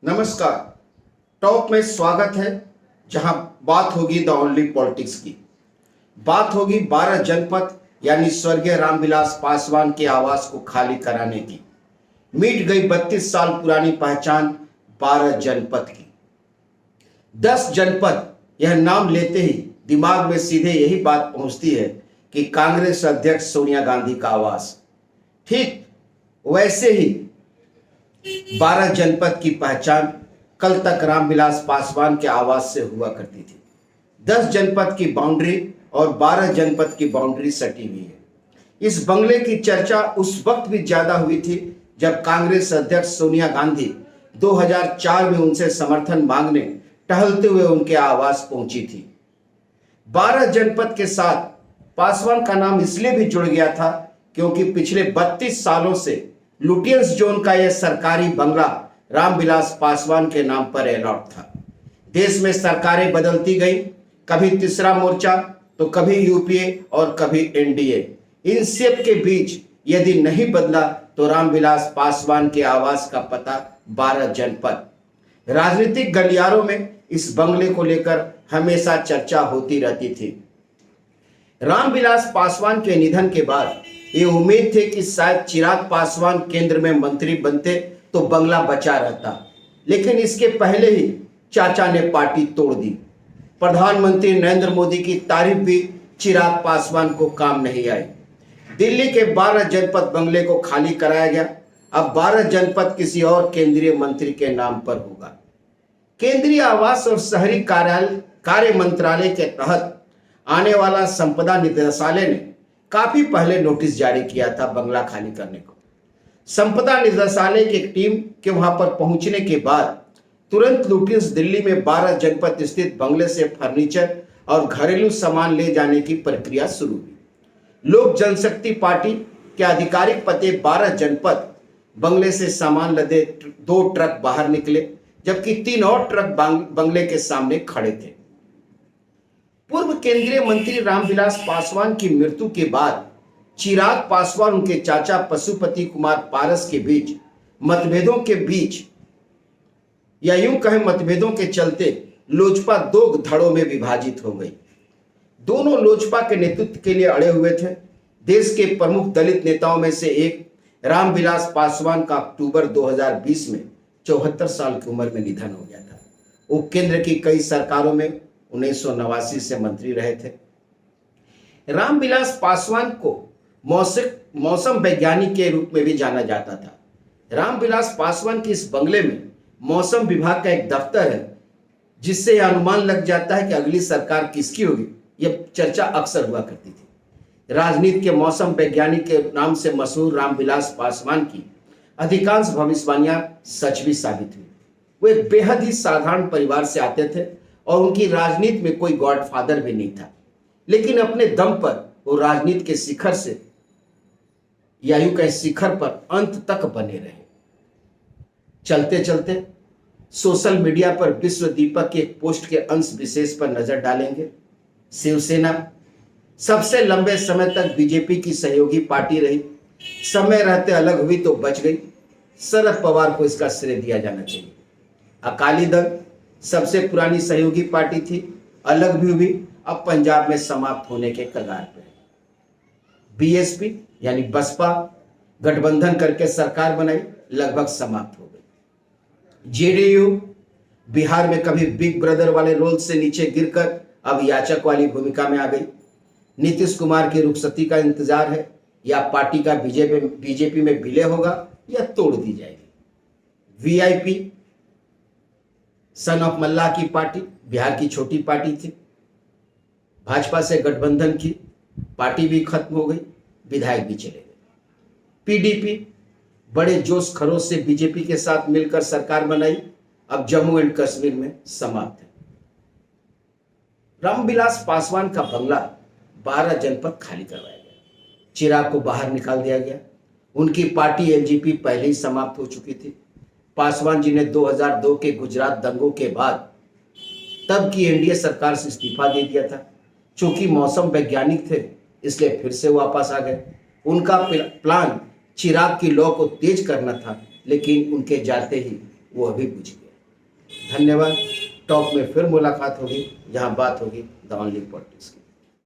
नमस्कार। टॉप में स्वागत है, जहां बात होगी द ओनली पॉलिटिक्स की। बात होगी 12 जनपद यानी स्वर्गीय रामविलास पासवान के आवास को खाली कराने की। मिट गई 32 साल पुरानी पहचान 12 जनपद की। 10 जनपद, यह नाम लेते ही दिमाग में सीधे यही बात पहुंचती है कि कांग्रेस अध्यक्ष सोनिया गांधी का आवास। ठीक वैसे ही 12 जनपद की पहचान कल तक रामविलास पासवान के आवास से हुआ करती थी। 10 जनपद की बाउंड्री और 12 जनपद की बाउंड्री सटी हुई है। इस बंगले की चर्चा उस वक्त भी ज्यादा हुई थी जब कांग्रेस अध्यक्ष सोनिया गांधी 2004 में उनसे समर्थन मांगने टहलते हुए उनके आवास पहुंची थी। 12 जनपद के साथ पासवान का नाम इसलिए भी जुड़ गया था क्योंकि पिछले 32 सालों से लुटियंस जोन का यह सरकारी बंगला रामविलास पासवान के नाम पर अलॉट था। देश में सरकारें बदलती गई, कभी तीसरा मोर्चा तो कभी यूपीए और कभी एनडीए। इन सब के बीच यदि नहीं बदला तो रामविलास पासवान के आवास का पता 12 जनपद। राजनीतिक गलियारों में इस बंगले को लेकर हमेशा चर्चा होती रहती थी। रामविलास पासवान के निधन के बाद ये उम्मीद थी कि शायद चिराग पासवान केंद्र में मंत्री बनते तो बंगला बचा रहता, लेकिन इसके पहले ही चाचा ने पार्टी तोड़ दी। प्रधानमंत्री नरेंद्र मोदी की तारीफ भी चिराग पासवान को काम नहीं आई। दिल्ली के 12 जनपद बंगले को खाली कराया गया। अब 12 जनपद किसी और केंद्रीय मंत्री के नाम पर होगा। केंद्रीय आवास और शहरी कार्य मंत्रालय के तहत आने वाला संपदा निदेशालय ने काफी पहले नोटिस जारी किया था बंगला खाली करने को। संपदा निदेशालय की एक टीम के वहां पर पहुंचने के बाद तुरंत लुटियंस दिल्ली में 12 जनपद स्थित बंगले से फर्नीचर और घरेलू सामान ले जाने की प्रक्रिया शुरू हुई। लोक जनशक्ति पार्टी के आधिकारिक पते 12 जनपद बंगले से सामान लदे 2 ट्रक बाहर निकले, जबकि 3 और ट्रक बंगले के सामने खड़े थे। पूर्व केंद्रीय मंत्री रामविलास पासवान की मृत्यु के बाद चिराग पासवान उनके चाचा पशुपति कुमार पारस के बीच मतभेदों के चलते लोजपा 2 धड़ों में विभाजित हो गई। दोनों लोजपा के नेतृत्व के लिए अड़े हुए थे। देश के प्रमुख दलित नेताओं में से एक रामविलास पासवान का अक्टूबर 2020 में 74 साल की उम्र में निधन हो गया था। वो केंद्र की कई सरकारों में 1989 से मंत्री रहे थे। रामविलास पासवान को मौसम वैज्ञानिक के रूप में भी जाना जाता था। रामविलास पासवान के इस बंगले में मौसम विभाग का एक दफ्तर है, जिससे यह अनुमान लग जाता है कि अगली सरकार किसकी होगी। यह चर्चा अक्सर हुआ करती थी। राजनीति के मौसम वैज्ञानिक के नाम से मशहूर रामविलास पासवान की अधिकांश भविष्यवाणियां सच भी साबित हुई। वो एक बेहद ही साधारण परिवार से आते थे और उनकी राजनीति में कोई गॉडफादर भी नहीं था, लेकिन अपने दम पर वो राजनीति के शिखर से या यूं कहें शिखर पर अंत तक बने रहे। चलते चलते सोशल मीडिया पर विश्व दीपक के एक पोस्ट के अंश विशेष पर नजर डालेंगे। शिवसेना सबसे लंबे समय तक बीजेपी की सहयोगी पार्टी रही, समय रहते अलग हुई तो बच गई। शरद पवार को इसका श्रेय दिया जाना चाहिए। अकाली दल सबसे पुरानी सहयोगी पार्टी थी, अलग भी हुई, अब पंजाब में समाप्त होने के कगार पर है। बीएसपी यानी बसपा गठबंधन करके सरकार बनाई, लगभग समाप्त हो गई। जेडीयू बिहार में कभी बिग ब्रदर वाले रोल से नीचे गिरकर अब याचक वाली भूमिका में आ गई। नीतीश कुमार की रुखसती का इंतजार है, या पार्टी का बीजेपी में विलय होगा या तोड़ दी जाएगी। वीआईपी सन ऑफ मल्लाह की पार्टी बिहार की छोटी पार्टी थी। भाजपा से गठबंधन की, पार्टी भी खत्म हो गई, विधायक भी चले गए। पीडीपी बड़े जोश खरोश से बीजेपी के साथ मिलकर सरकार बनाई, अब जम्मू एंड कश्मीर में समाप्त है। रामविलास पासवान का बंगला 12 जनपद खाली करवाया गया। चिराग को बाहर निकाल दिया गया। उनकी पार्टी एलजेपी पहले ही समाप्त हो चुकी थी। पासवान जी ने 2002 के गुजरात दंगों के बाद तब की एनडीए सरकार से इस्तीफा दे दिया था। चूंकि मौसम वैज्ञानिक थे, इसलिए फिर से वापस आ गए। उनका प्लान चिराग की लौ को तेज करना था, लेकिन उनके जाते ही वो अभी बुझ गया। धन्यवाद। टॉप में फिर मुलाकात होगी, जहां बात होगी द ओनली पॉलिटिक्स की।